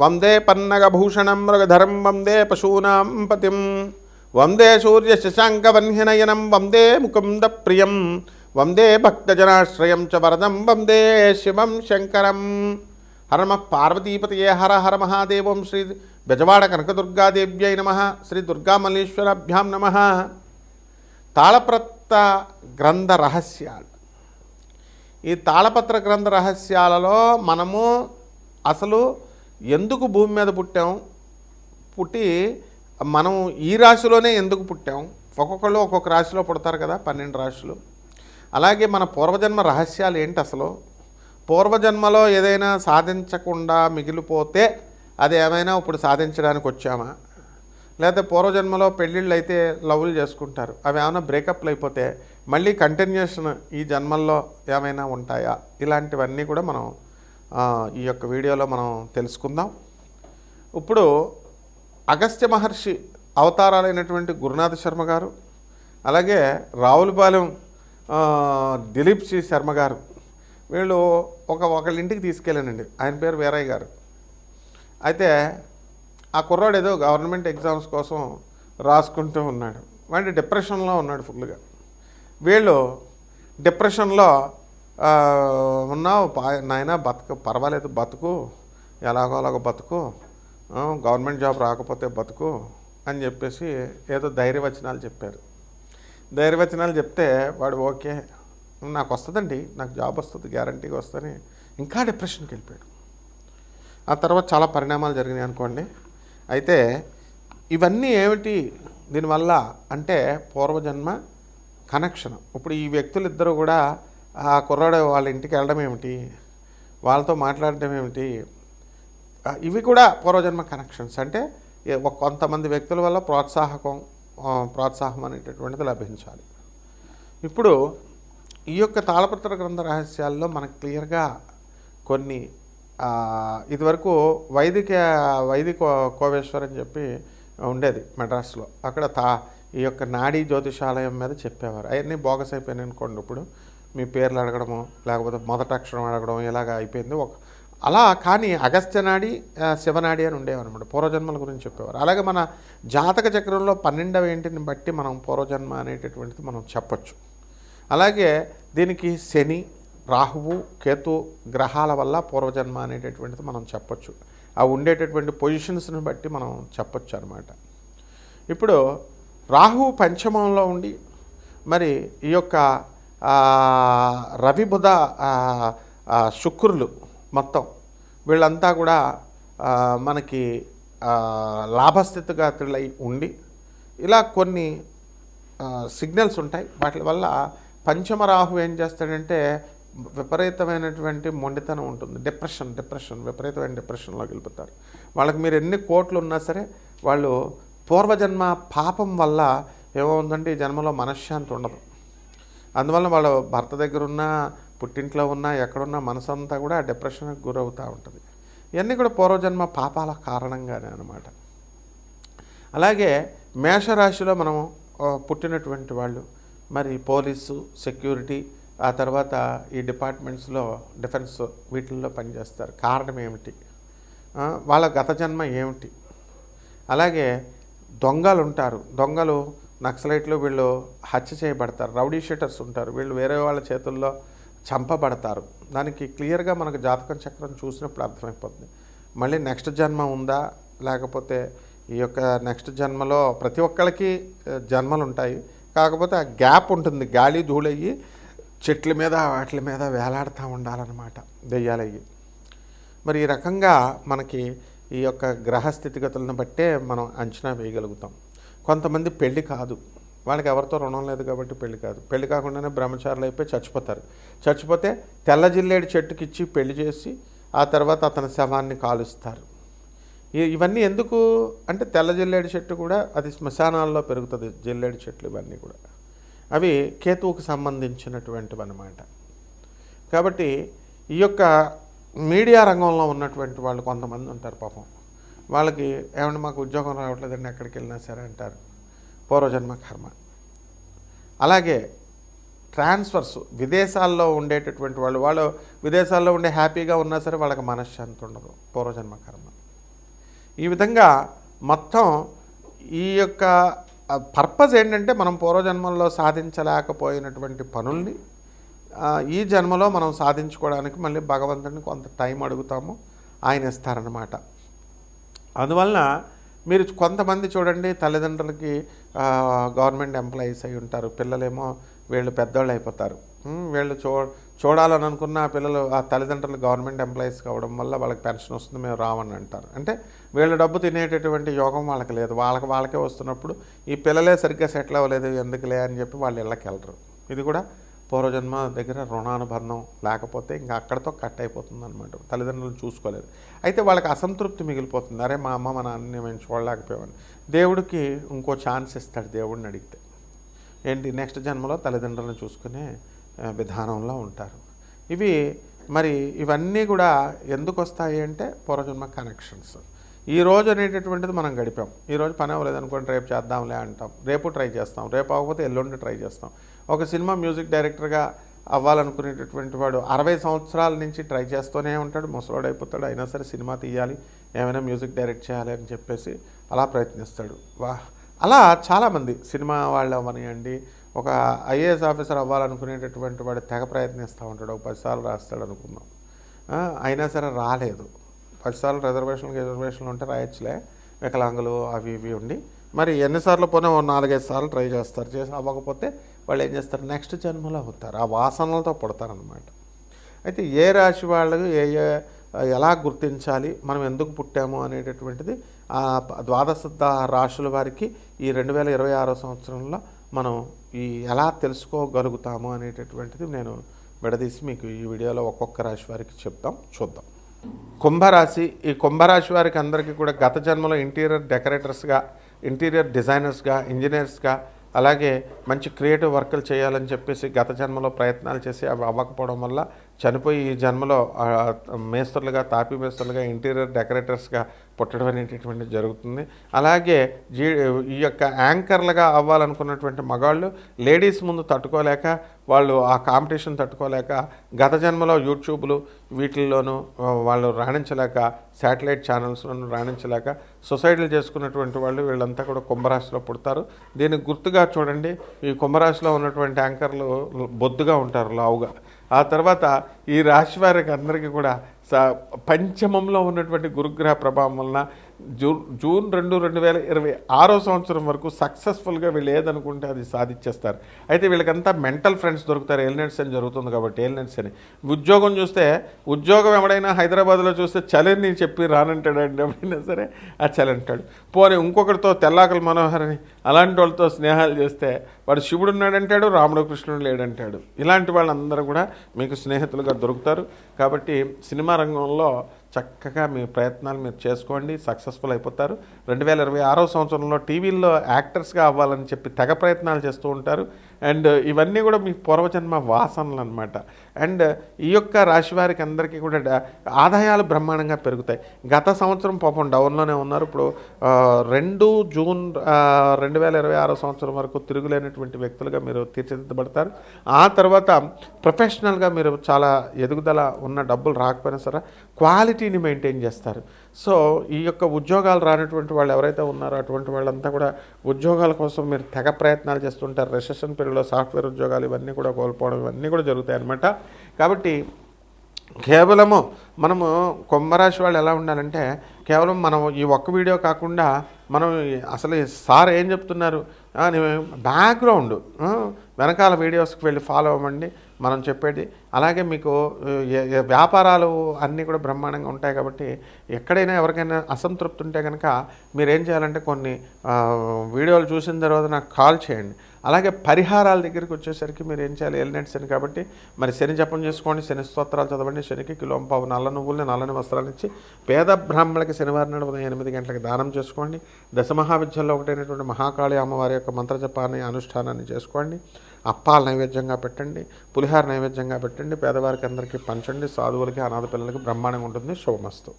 వందే పన్నగభూషణం మృగధరం వందే పశూనాం పతిం వందే సూర్యశశాంకవన్యనయనం వందే ముకుంద ప్రియం వందే భక్తజనాశ్రయం చ వరదం వందే శివం శంకరం. హర నమః పార్వతీపతయే హర హర మహాదేవం. శ్రీ బెజవాడ కనకదుర్గాదేవ్యై నమః. శ్రీ దుర్గామల్లేశ్వరాభ్యాం నమః. తాళపత్ర గ్రంథ రహస్యాలు. ఈ తాళపత్ర గ్రంథ రహస్యాలలో మనము అసలు ఎందుకు భూమి మీద పుట్టాం, పుట్టి మనం ఈ రాశిలోనే ఎందుకు పుట్టాం, ఒక్కొక్కళ్ళు ఒక్కొక్క రాశిలో పుడతారు కదా, 12 రాశులు. అలాగే మన పూర్వజన్మ రహస్యాలు ఏంటి, అసలు పూర్వజన్మలో ఏదైనా సాధించకుండా మిగిలిపోతే అది ఏమైనా ఇప్పుడు సాధించడానికి వచ్చామా, లేకపోతే పూర్వజన్మలో పెళ్ళిళ్ళు అయితే లవ్లు చేసుకుంటారు, అవి ఏమైనా బ్రేకప్లు అయిపోతే మళ్ళీ కంటిన్యూషన్ ఈ జన్మల్లో ఏమైనా ఉంటాయా, ఇలాంటివన్నీ కూడా మనం ఈ యొక్క వీడియోలో మనం తెలుసుకుందాం. ఇప్పుడు అగస్త్య మహర్షి అవతారాలైనటువంటి గురునాథ శర్మ గారు, అలాగే రావులపాలెం దిలీప్ సి శర్మ గారు, వీళ్ళు ఒకళ్ళ ఇంటికి తీసుకెళ్ళానండి. ఆయన పేరు వీరయ్య గారు. అయితే ఆ కుర్రాడు ఏదో గవర్నమెంట్ ఎగ్జామ్స్ కోసం రాసుకుంటూ ఉన్నాడు. వాడి డిప్రెషన్లో ఉన్నాడు ఫుల్గా. వీళ్ళు డిప్రెషన్లో ఉన్నావు నాయన, పర్వాలేదు బతుకు, ఎలాగో అలాగో బతుకు, గవర్నమెంట్ జాబ్ రాకపోతే బతుకు అని చెప్పేసి ఏదో ధైర్యవచనాలు చెప్పారు. ధైర్యవచనాలు చెప్తే వాడు ఓకే నాకు వస్తుందండి, నాకు జాబ్ వస్తుంది, గ్యారంటీగా వస్తుందని ఇంకా డిప్రెషన్కి వెళ్ళిపోయాడు. ఆ తర్వాత చాలా పరిణామాలు జరిగినాయి అనుకోండి. అయితే ఇవన్నీ ఏమిటి దీనివల్ల అంటే పూర్వజన్మ కనెక్షన్. ఇప్పుడు ఈ వ్యక్తులిద్దరూ కూడా ఆ కుర్రాడు వాళ్ళ ఇంటికి వెళ్ళడం ఏమిటి, వాళ్ళతో మాట్లాడడం ఏమిటి, ఇవి కూడా పూర్వజన్మ కనెక్షన్స్. అంటే కొంతమంది వ్యక్తుల వల్ల ప్రోత్సాహం అనేటటువంటిది లభించాలి. ఇప్పుడు ఈ యొక్క తాళపత్ర గ్రంథ రహస్యాల్లో మనకు క్లియర్గా కొన్ని ఇదివరకు వైదిక కోవేశ్వర్ అని చెప్పి ఉండేది మెడ్రాస్లో. అక్కడ ఈ యొక్క నాడీ జ్యోతిషాలయం మీద చెప్పేవారు. అవన్నీ బోగస్ అయిపోయినాయి అనుకోండి. ఇప్పుడు మీ పేర్లు అడగడము, లేకపోతే మొదటి అక్షరం అడగడం, ఇలాగ అయిపోయింది. అలా కానీ అగస్త్య నాడి, శివనాడి అని ఉండేవారు అనమాట. పూర్వజన్మల గురించి చెప్పేవారు. అలాగే మన జాతక చక్రంలో 12వ ఇంటిని బట్టి మనం పూర్వజన్మ అనేటటువంటిది మనం చెప్పచ్చు. అలాగే దీనికి శని, రాహువు, కేతు గ్రహాల వల్ల పూర్వజన్మ అనేటటువంటిది మనం చెప్పచ్చు. అవి ఉండేటటువంటి పొజిషన్స్ని బట్టి మనం చెప్పచ్చు అనమాట. ఇప్పుడు రాహువు పంచమంలో ఉండి మరి ఈ యొక్క రవి, బుధ, శుక్రులు మొత్తం వీళ్ళంతా కూడా మనకి లాభస్థితిగతులై ఉండి ఇలా కొన్ని సిగ్నల్స్ ఉంటాయి. వాటి వల్ల పంచమ రాహు ఏం చేస్తాడంటే విపరీతమైనటువంటి మొండితనం ఉంటుంది. డిప్రెషన్ విపరీతమైన డిప్రెషన్లోకి వెళ్ళిపోతారు. వాళ్ళకి మీరు ఎన్ని కోట్లు ఉన్నా సరే వాళ్ళు పూర్వజన్మ పాపం వల్ల ఏమవుతుందంటే ఈ జన్మలో మనశ్శాంతి ఉండదు. అందువల్ల వాళ్ళ భర్త దగ్గర ఉన్న, పుట్టింట్లో ఉన్న, ఎక్కడున్న మనసంతా కూడా డిప్రెషన్కి గురవుతూ ఉంటుంది. ఇవన్నీ కూడా పూర్వజన్మ పాపాల కారణంగానే అనమాట. అలాగే మేషరాశిలో మనం పుట్టినటువంటి వాళ్ళు మరి పోలీసు, సెక్యూరిటీ, ఆ తర్వాత ఈ డిపార్ట్మెంట్స్లో డిఫెన్స్ వీటిల్లో పనిచేస్తారు. కారణం ఏమిటి, వాళ్ళ గత జన్మ ఏమిటి. అలాగే దొంగలు ఉంటారు. దొంగలు, నక్సలైట్లు వీళ్ళు హత్య చేయబడతారు. రౌడీ షీటర్స్ ఉంటారు, వీళ్ళు వేరే వాళ్ళ చేతుల్లో చంపబడతారు. దానికి క్లియర్గా మనకు జాతకం చక్రం చూసినప్పుడు అర్థమైపోతుంది. మళ్ళీ నెక్స్ట్ జన్మ ఉందా, లేకపోతే ఈ యొక్క నెక్స్ట్ జన్మలో ప్రతి ఒక్కరికి జన్మలు ఉంటాయి. కాకపోతే ఆ గ్యాప్ ఉంటుంది. గాలి ధూళయ్యి చెట్ల మీద వాటి మీద వేలాడుతూ ఉండాలన్నమాట దెయ్యాలయ్యి. మరి ఈ రకంగా మనకి ఈ యొక్క గ్రహ స్థితిగతులను బట్టే మనం అంచనా వేయగలుగుతాం. కొంతమంది పెళ్ళి కాదు, వాళ్ళకి ఎవరితో రుణం లేదు కాబట్టి పెళ్ళి కాదు. పెళ్ళి కాకుండానే బ్రహ్మచారులు అయిపోయి చచ్చిపోతారు. చచ్చిపోతే తెల్ల జిల్లేడు చెట్టుకి ఇచ్చి పెళ్లి చేసి ఆ తర్వాత అతని శవాన్ని కాలుస్తారు. ఇవన్నీ ఎందుకు అంటే తెల్ల జిల్లేడు చెట్టు కూడా అది శ్మశానాల్లో పెరుగుతుంది. జిల్లేడు చెట్లు ఇవన్నీ కూడా అవి కేతువుకు సంబంధించినటువంటివి అన్నమాట. కాబట్టి ఈ యొక్క మీడియా రంగంలో ఉన్నటువంటి వాళ్ళు కొంతమంది ఉంటారు పాపం. వాళ్ళకి ఏమన్నా మాకు ఉద్యోగం రావట్లేదండి, ఎక్కడికి వెళ్ళినా సరే అంటారు. పూర్వజన్మ కర్మ. అలాగే ట్రాన్స్ఫర్స్ విదేశాల్లో ఉండేటటువంటి వాళ్ళు విదేశాల్లో ఉండే హ్యాపీగా ఉన్నా సరే వాళ్ళకి మనశ్శాంతి ఉండదు, పూర్వజన్మ కర్మ. ఈ విధంగా మొత్తం ఈ యొక్క పర్పస్ ఏంటంటే మనం పూర్వజన్మల్లో సాధించలేకపోయినటువంటి పనుల్ని ఈ జన్మలో మనం సాధించుకోవడానికి మళ్ళీ భగవంతుడిని కొంత టైం అడుగుతాము, ఆయన ఇస్తారన్నమాట. అందువలన మీరు కొంతమంది చూడండి, తల్లిదండ్రులకి గవర్నమెంట్ ఎంప్లాయీస్ అయి ఉంటారు, పిల్లలేమో వీళ్ళు పెద్దవాళ్ళు అయిపోతారు. వీళ్ళు చూడాలని అనుకున్న పిల్లలు ఆ తల్లిదండ్రులు గవర్నమెంట్ ఎంప్లాయీస్ కావడం వల్ల వాళ్ళకి పెన్షన్ వస్తుంది, మేము రావని అంటారు. అంటే వీళ్ళ డబ్బు తినేటటువంటి యోగం వాళ్ళకి లేదు, వాళ్ళకే వస్తున్నప్పుడు ఈ పిల్లలే సరిగ్గా సెటిల్ అవ్వలేదు ఎందుకులే అని చెప్పి వాళ్ళు ఇళ్ళకి వెళ్ళరు. ఇది కూడా పూర్వజన్మ దగ్గర రుణానుబంధం లేకపోతే ఇంకా అక్కడితో కట్ అయిపోతుంది అనమాట. తల్లిదండ్రులను చూసుకోలేదు, అయితే వాళ్ళకి అసంతృప్తి మిగిలిపోతుంది. అరే మా అమ్మ మా నాన్నని మేము చూడలేకపోయామని. దేవుడికి ఇంకో ఛాన్స్ ఇస్తాడు దేవుడిని అడిగితే. ఏంటి, నెక్స్ట్ జన్మలో తల్లిదండ్రులను చూసుకునే విధానంలో ఉంటారు. ఇవన్నీ కూడా ఎందుకు వస్తాయి అంటే పూర్వజన్మ కనెక్షన్స్. ఈ రోజు అనేటటువంటిది మనం గడిపాం, ఈరోజు పని అవ్వలేదు అనుకోండి, రేపు చేద్దాంలే అంటాం, రేపు ట్రై చేస్తాం, రేపు అవ్వకపోతే ఎల్లుండి ట్రై చేస్తాం. ఒక సినిమా మ్యూజిక్ డైరెక్టర్గా అవ్వాలనుకునేటటువంటి వాడు 60 సంవత్సరాల నుంచి ట్రై చేస్తూనే ఉంటాడు, ముసలోడైపోతాడు, అయినా సరే సినిమా తీయాలి, ఏమైనా మ్యూజిక్ డైరెక్ట్ చేయాలి అని చెప్పేసి అలా ప్రయత్నిస్తాడు. అలా చాలామంది సినిమా వాళ్ళు అవ్వనియండి, ఒక ఐఏఎస్ ఆఫీసర్ అవ్వాలనుకునేటటువంటి వాడు తెగ ప్రయత్నిస్తూ ఉంటాడు, ఒక 10 సార్లు రాస్తాడు అనుకుందాం, అయినా సరే రాలేదు. 10 సార్లు రిజర్వేషన్లు ఉంటే రాయొచ్చులే, వికలాంగులు అవి ఇవి ఉండి మరి ఎన్నిసార్లు పోయినా 4-5 సార్లు ట్రై చేస్తారు, చేసి అవ్వకపోతే వాళ్ళు ఏం చేస్తారు, నెక్స్ట్ జన్మలో అవుతారు, ఆ వాసనలతో పుడతారనమాట. అయితే ఏ రాశి వాళ్ళు ఎలా గుర్తించాలి, మనం ఎందుకు పుట్టాము అనేటటువంటిది ద్వాదశ రాశుల వారికి ఈ 2026 సంవత్సరంలో మనం ఎలా తెలుసుకోగలుగుతాము అనేటటువంటిది నేను విడదీసి మీకు ఈ వీడియోలో ఒక్కొక్క రాశి వారికి చూద్దాం. కుంభరాశి. ఈ కుంభరాశి వారికి అందరికీ కూడా గత జన్మలో ఇంటీరియర్ డెకరేటర్స్గా, ఇంటీరియర్ డిజైనర్స్గా, ఇంజనీర్స్గా, అలాగే మంచి క్రియేటివ్ వర్కులు చేయాలని చెప్పేసి గత జన్మలో ప్రయత్నాలు చేసి అవి అవ్వకపోవడం వల్ల చనిపోయి ఈ జన్మలో మేస్త్రులుగా, తాపీ మేస్త్రులుగా, ఇంటీరియర్ డెకరేటర్స్గా పుట్టడం అనేటటువంటిది జరుగుతుంది. అలాగే ఈ యొక్క యాంకర్లుగా అవ్వాలనుకున్నటువంటి మగాళ్ళు లేడీస్ ముందు తట్టుకోలేక, వాళ్ళు ఆ కాంపిటీషన్ తట్టుకోలేక గత జన్మలో యూట్యూబ్లు వీటిల్లోనూ వాళ్ళు రాణించలేక, శాటిలైట్ ఛానల్స్లోనూ రాణించలేక సొసైటీలు చేసుకున్నటువంటి వాళ్ళు వీళ్ళంతా కూడా కుంభరాశిలో పుడతారు. దీనికి గుర్తుగా చూడండి, ఈ కుంభరాశిలో ఉన్నటువంటి యాంకర్లు బొద్దుగా ఉంటారు, లావుగా. ఆ తర్వాత ఈ రాశి వారికి అందరికీ కూడా పంచమంలో ఉన్నటువంటి గురుగ్రహ ప్రభావం వలన జూన్ 2, 2026 సంవత్సరం వరకు సక్సెస్ఫుల్గా వీళ్ళు ఏదనుకుంటే అది సాధించేస్తారు. అయితే వీళ్ళకంతా మెంటల్ ఫ్రెండ్స్ దొరుకుతారు, ఎలినెట్స్ అని జరుగుతుంది కాబట్టి. ఎలినెట్స్ అని ఉద్యోగం చూస్తే, ఉద్యోగం ఎవడైనా హైదరాబాద్లో చూస్తే చలని చెప్పి రానంటాడండి, ఎవడైనా సరే ఆ చలి అంటాడు. పోనీ ఇంకొకరితో తెల్లాకల మనోహర్ అని అలాంటి వాళ్ళతో స్నేహాలు చేస్తే వాడు శివుడు ఉన్నాడంటాడు, రాముడు కృష్ణుడు లేడంటాడు. ఇలాంటి వాళ్ళందరూ కూడా మీకు స్నేహితులుగా దొరుకుతారు. కాబట్టి సినిమా రంగంలో చక్కగా మీ ప్రయత్నాలు మీరు చేసుకోండి, సక్సెస్ఫుల్ అయిపోతారు. 2026 సంవత్సరంలో టీవీల్లో యాక్టర్స్గా అవ్వాలని చెప్పి తెగ ప్రయత్నాలు చేస్తూ ఉంటారు. అండ్ ఇవన్నీ కూడా మీ పూర్వజన్మ వాసనలు అనమాట. అండ్ ఈ యొక్క రాశి వారికి అందరికీ కూడా ఆదాయాలు బ్రహ్మాండంగా పెరుగుతాయి. గత సంవత్సరం పాపం డౌన్లోనే ఉన్నారు, ఇప్పుడు 2 జూన్ 2026 సంవత్సరం వరకు తిరుగులేనటువంటి వ్యక్తులుగా మీరు తీర్చిదిద్దబడతారు. ఆ తర్వాత ప్రొఫెషనల్గా మీరు చాలా ఎదుగుదల ఉన్న, డబ్బులు రాకపోయినా సరే క్వాలిటీని మెయింటైన్ చేస్తారు. సో ఈ యొక్క ఉద్యోగాలు రానటువంటి వాళ్ళు ఎవరైతే ఉన్నారో అటువంటి వాళ్ళంతా కూడా ఉద్యోగాల కోసం మీరు తెగ ప్రయత్నాలు చేస్తుంటారు. రెసెషన్ పీరియడ్లో సాఫ్ట్వేర్ ఉద్యోగాలు ఇవన్నీ కూడా కోల్పోవడం ఇవన్నీ కూడా జరుగుతాయి అన్నమాట. కాబట్టి కేవలము మనము కుంభరాశి వాళ్ళు ఎలా ఉండాలంటే, కేవలం మనం ఈ ఒక్క వీడియో కాకుండా మనం అసలు సార్ ఏం చెప్తున్నారు, బ్యాక్గ్రౌండ్ వెనకాల వీడియోస్కి వెళ్ళి ఫాలో అవ్వండి మనం చెప్పేది. అలాగే మీకు వ్యాపారాలు అన్నీ కూడా బ్రహ్మాండంగా ఉంటాయి. కాబట్టి ఎక్కడైనా ఎవరికైనా అసంతృప్తి ఉంటే కనుక మీరేం చేయాలంటే కొన్ని వీడియోలు చూసిన తర్వాత నాకు కాల్ చేయండి. అలాగే పరిహారాల దగ్గరికి వచ్చేసరికి మీరు ఏం చేయాలి, ఎలినెట్స్ అని కాబట్టి మరి శని జపం చేసుకోండి, శని స్తోత్రాలు చదవండి, శనికి కిలోంపావు నల్ల నువ్వుల్ని, నల్లని వస్త్రాలు ఇచ్చి పేద బ్రాహ్మణులకి శనివారం నాడు ఉదయం 8 గంటలకు దానం చేసుకోండి. దశమహావిద్యల్లో ఒకటైనటువంటి మహాకాళి అమ్మవారి యొక్క మంత్రజపాన్ని అనుష్ఠానాన్ని చేసుకోండి. అప్పాలు నైవేద్యంగా పెట్టండి, పులిహార నైవేద్యంగా పెట్టండి, పేదవారికి అందరికీ పంచండి, సాధువులకి, అనాథ పిల్లలకి బ్రహ్మాండంగా ఉంటుంది. శుభమస్తు.